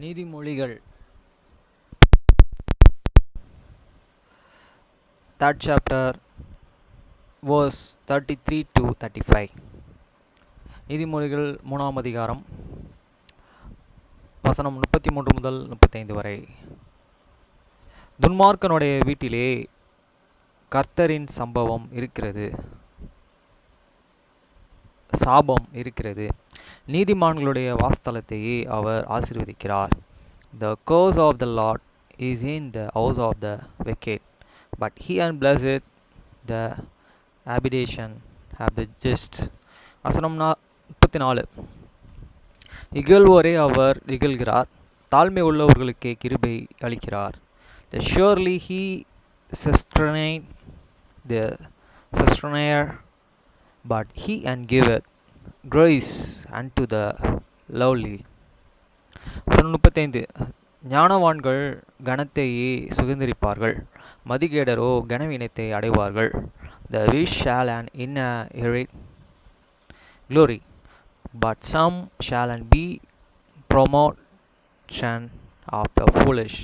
நீதிமொழிகள் 3rd chapter verse 33 to 35. நீதிமொழிகள் 3ஆம் அதிகாரம் வசனம் 33 முதல் 35 வரை. துன்மார்க்கனுடைய வீட்டிலே கர்த்தரின் சாபம் இருக்கிறது. நீதிமான்களுடைய வாஸ்தலத்தையே அவர் ஆசீர்வதிக்கிறார். The curse of the Lord is in the house of the wicked, but he blessed the habitation of the just. வசனம் 34. இகழ்வோரே அவர் இகழ்கிறார், தாழ்மை உள்ளவர்களுக்கே கிருபை அளிக்கிறார். Surely he sustained the sustainer, but he giveth grace unto the lowly. வசனம் 35. ஞானவான்கள் கனத்தையே சுதந்தரிப்பார்கள், மதிகேடரோ கனவீனத்தை அடைவார்கள். The wish shall inherit glory, but some shall be promotion of the foolish.